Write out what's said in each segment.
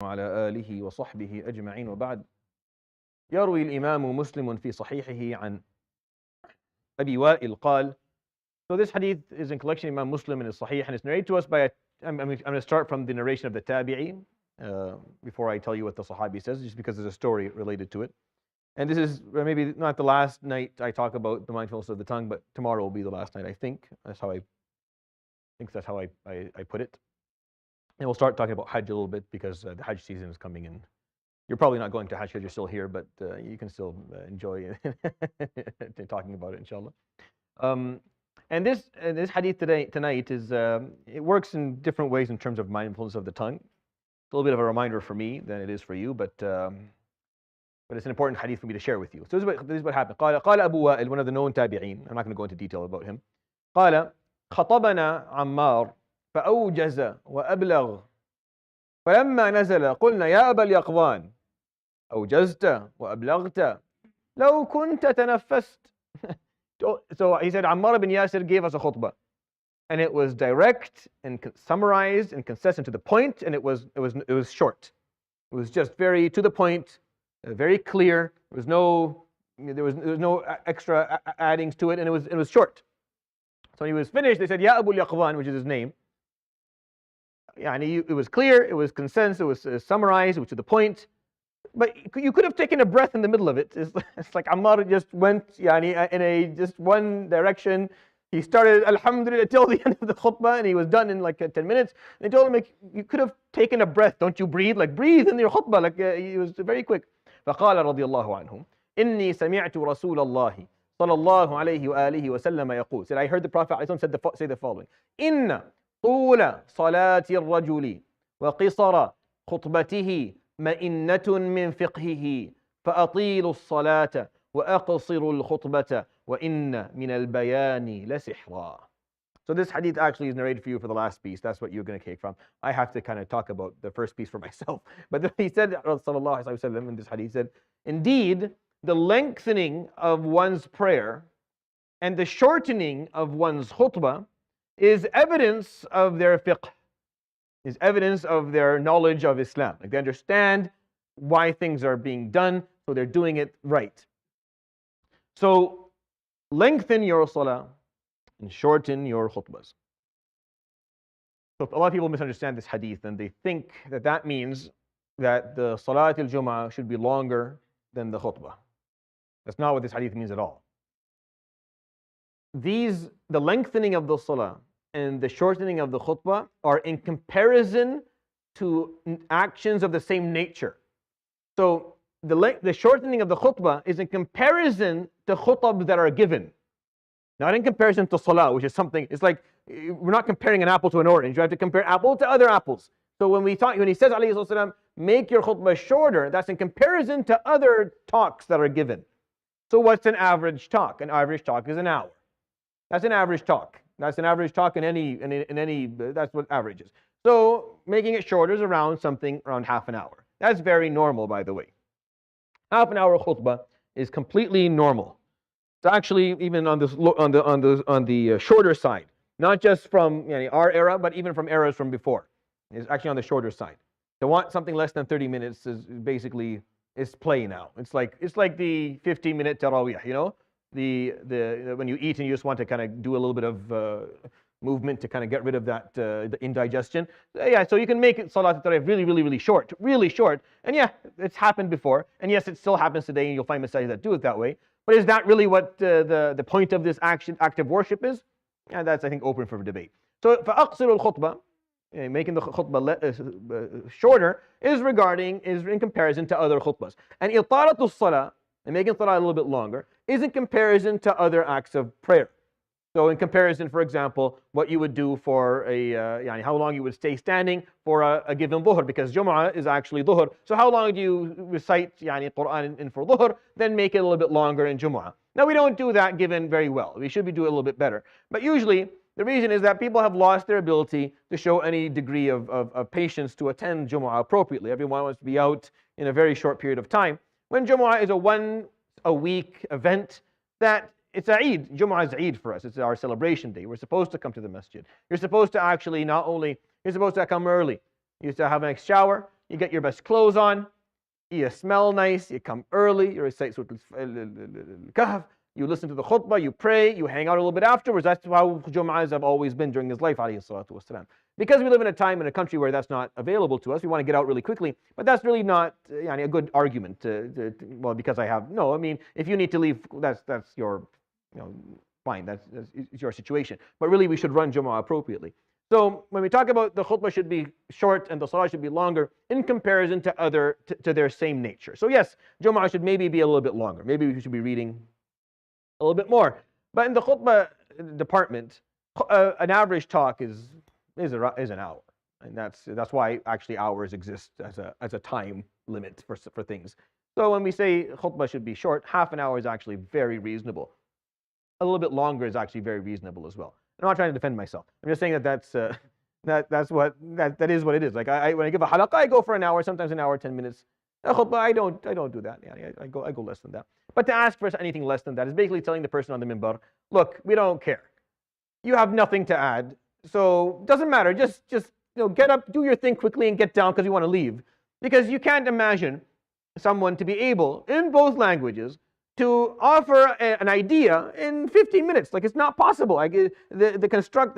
وعلى آله وصحبه أجمعين وبعد. يروي الإمام مسلم في صحيحه عن أبي وائل قال. So this hadith is in collection Imam Muslim in his Sahih, and it's narrated to us by I'm going to start from the narration of the Tabi'i before I tell you what the Sahabi says, just because there's a story related to it. And this is maybe not the last night I talk about the mindfulness of the tongue, but tomorrow will be the last night, I think. That's how I put it. And we'll start talking about Hajj a little bit because the Hajj season is coming in. You're probably not going to Hajj because you're still here, but you can still enjoy talking about it, inshallah. And this hadith tonight is it works in different ways in terms of mindfulness of the tongue. It's a little bit of a reminder for me than it is for you, but it's an important hadith for me to share with you. So this is what happened. قال أبو وائل, one of the known tabi'een. I'm not going to go into detail about him. قال خطبنا عمار فأوجز وأبلغ فلما نزل قلنا يا أبا اليقظان أوجزت وأبلغت لو كنت تنفست. So he said Ammar ibn Yasir gave us a khutbah, and it was direct and summarized and concise and to the point, and it was short. It was just very to the point, very clear. There was no extra addings to it, and it was short. So when he was finished, they said Ya Abu al-Yaqzan, which is his name. It was clear, it was concise, it was summarized, it was to the point. But you could have taken a breath in the middle of it. It's like Ammar just went in just one direction. He started Alhamdulillah till the end of the khutbah, and he was done in like 10 minutes. They told him, you could have taken a breath. Don't you breathe? Breathe in your khutbah. He was very quick. فقال رضي الله عنه إني سمعت رسول الله صلى الله عليه وآله وسلم يقول. Said, I heard the Prophet say the following. إن طول صلاة الرجل وقصر خطبته مئنة من فقهه فأطيلوا الصلاة وأقصروا الخطبة وإن من البيان لسحرا. So this hadith actually is narrated for you for the last piece. That's what you're going to take from. I have to kind of talk about the first piece for myself. But he said, sallallahu alaihi wasallam, in this hadith, he said, indeed, the lengthening of one's prayer and the shortening of one's khutbah is evidence of their fiqh, is evidence of their knowledge of Islam. They understand why things are being done, so they're doing it right. So lengthen your salah and shorten your khutbahs. So a lot of people misunderstand this hadith, and they think that means that the Salat al-Jum'ah should be longer than the khutbah. That's not what this hadith means at all. The lengthening of the salah and the shortening of the khutbah are in comparison to actions of the same nature. So the shortening of the khutbah is in comparison to khutabs that are given, not in comparison to salah, which is something. It's like we're not comparing an apple to an orange. You have to compare apple to other apples. So when he says alayhi wasallam, make your khutbah shorter, that's in comparison to other talks that are given. So what's an average talk? An average talk is an hour. That's an average talk. That's an average talk in any. That's what average is. So making it shorter is around half an hour. That's very normal, by the way. Half an hour khutbah is completely normal. It's actually even on the shorter side, not just from our era, but even from eras from before. It's actually on the shorter side. To want something less than 30 minutes is basically play now. It's like the 15-minute tarawih, when you eat and you just want to kind of do a little bit of movement to kind of get rid of that the indigestion. So you can make Salat al-Tarawih really short. And it's happened before. And yes, it still happens today, and you'll find masajid that do it that way. But is that really what the point of this active worship is? And that's, I think, open for debate. So فَأَقْصِرُوا الْخُطْبَةِ, making the khutbah shorter is in comparison to other khutbahs. And إِطَالَةُ الصَّلَاةِ, and making salah a little bit longer, is in comparison to other acts of prayer. So in comparison, for example, what you would do for how long you would stay standing for a given dhuhr, because Jum'ah is actually dhuhr. So how long do you recite Quran in for dhuhr? Then make it a little bit longer in Jum'ah. Now we don't do that given very well. We should be doing it a little bit better. But usually the reason is that people have lost their ability to show any degree of patience to attend Jum'ah appropriately. Everyone wants to be out in a very short period of time. When Jum'ah is a week event, that it's Eid. Jum'ah is Eid for us. It's our celebration day. We're supposed to come to the masjid. You're supposed to actually you're supposed to come early. You have to have a nice shower, you get your best clothes on, you smell nice, you come early, you recite Surah Al-Kahf, you listen to the khutbah, you pray, you hang out a little bit afterwards. That's how Jum'ahs have always been during his life, عليه الصلاة والسلام. Because we live in a time in a country where that's not available to us, we want to get out really quickly, but that's really not a good argument well, because I have, no, I mean, if you need to leave, that's your, fine, that's your situation. But really we should run Jumu'ah appropriately. So when we talk about the khutbah should be short and the salah should be longer in comparison to their same nature. So yes, Jumu'ah should maybe be a little bit longer. Maybe we should be reading a little bit more. But in the khutbah department, an average talk is an hour, and that's why actually hours exist as a time limit for things. So when we say khutbah should be short, half an hour is actually very reasonable. A little bit longer is actually very reasonable as well. I'm not trying to defend myself. I'm just saying that is what it is. Like when I give a halaqah, I go for an hour, sometimes an hour, 10 minutes. Khutbah, I don't do that. I go less than that. But to ask for anything less than that is basically telling the person on the minbar, look, we don't care. You have nothing to add, so doesn't matter. Just get up, do your thing quickly, and get down because you want to leave. Because you can't imagine someone to be able, in both languages, to offer an idea in 15 minutes. Like, it's not possible. Like, the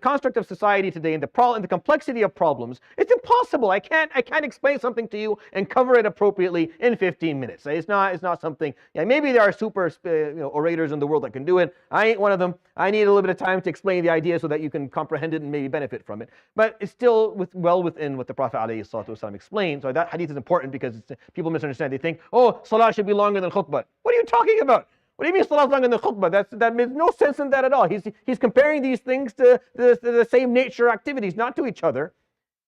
construct of society today and the complexity of problems, it's impossible. I can't explain something to you and cover it appropriately in 15 minutes. It's not something. Yeah, maybe there are super orators in the world that can do it. I ain't one of them. I need a little bit of time to explain the idea so that you can comprehend it and maybe benefit from it. But it's still well within what the Prophet ﷺ explained. So that hadith is important because people misunderstand. They think, oh, salah should be longer than khutbah. What are you talking about? What do you mean salah is longer than khutbah? That makes no sense in that at all. He's comparing these things to the same nature activities, not to each other.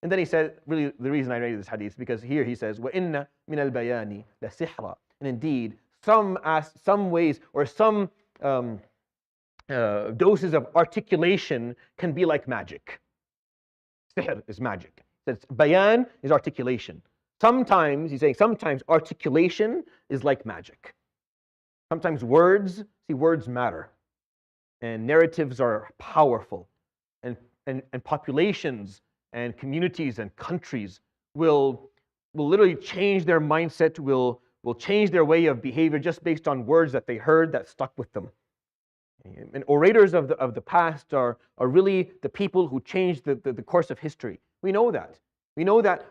And then he said, really, the reason I read this hadith is because here he says, وَإِنَّ مِنَ الْبَيَانِ لَسِحْرًا. And indeed, some ways or some doses of articulation can be like magic. Sihr is magic. Bayan is articulation. Sometimes, he's saying, sometimes articulation is like magic. Sometimes words matter. And narratives are powerful. And populations and communities and countries will literally change their mindset, will change their way of behavior just based on words that they heard that stuck with them. And orators of the past are really the people who changed the course of history. We know that. We know that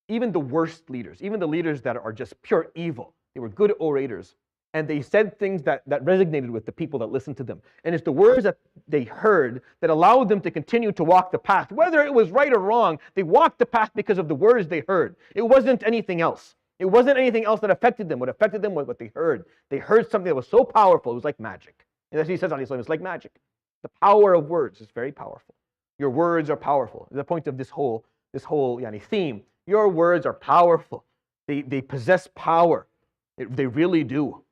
even the worst leaders, even the leaders that are just pure evil, they were good orators. And they said things that resonated with the people that listened to them. And it's the words that they heard that allowed them to continue to walk the path. Whether it was right or wrong, they walked the path because of the words they heard. It wasn't anything else. It wasn't anything else that affected them. What affected them was what they heard. They heard something that was so powerful, it was like magic. And as he says, it's like magic. The power of words is very powerful. Your words are powerful. The point of this whole theme. Your words are powerful. They possess power. They really do.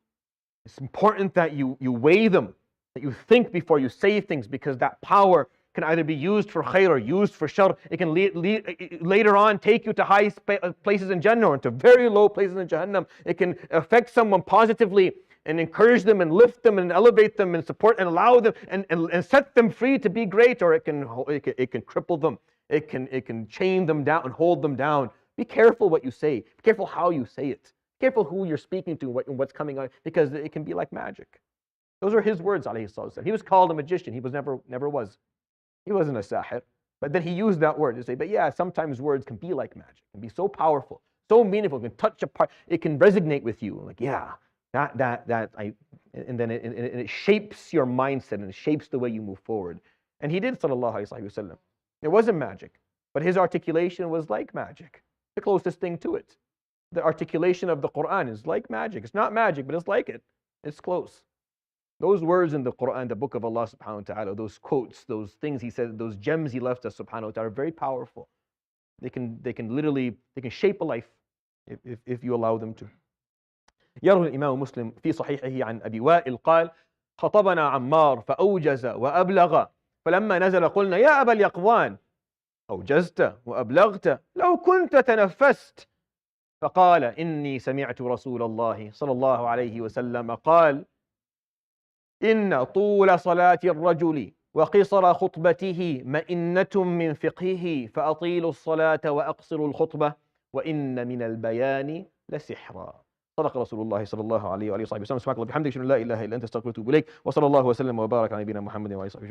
It's important that you weigh them, that you think before you say things, because that power can either be used for khair or used for shar. It can later on take you to high places in Jannah or to very low places in Jahannam. It can affect someone positively and encourage them and lift them and elevate them and support and allow them and set them free to be great, or it can cripple them. It can chain them down and hold them down. Be careful what you say. Be careful how you say it. Be careful who you're speaking to and what's coming on, because it can be like magic. Those are his words, alayhi salatu. He was called a magician. He was never was. He wasn't a sahir. But then he used that word to say, but yeah, sometimes words can be like magic. It can be so powerful, so meaningful, it can touch a part, it can resonate with you. Like, yeah, and then it shapes your mindset and it shapes the way you move forward. And he did, sallallahu alayhi wa sallam. It wasn't magic, but his articulation was like magic. The closest thing to it. The articulation of the Quran is like magic. It's not magic, but it's like it. It's close. Those words in the Quran, the book of Allah subhanahu wa ta'ala, those quotes, those things he said, those gems he left us subhanahu wa ta'ala are very powerful. They can shape a life if you allow them to. يروي الإمام مسلم في صحيحه عن أبي وائل قال: خطبنا عمار فأوجز وأبلغ فلما نزل قلنا يا أبا اليقظان أوجزت وأبلغت لو كنت تنفست فقال: إني سمعت رسول الله صلى الله عليه وسلم قال: إن طول صلاة الرجل وقصر خطبته مئنة من فقهه فأطيلوا الصلاة وأقصروا الخطبة وإن من البيان لسحرا. صدق رسول الله صلى الله عليه وآله وصحبه وسلم. سبحانك اللهم وبحمدك، أشهد أن لا إله إلا أنت، أستغفرك وأتوب إليك. وصلى الله وسلم وبارك على نبينا محمد وعلى آله وصحبه.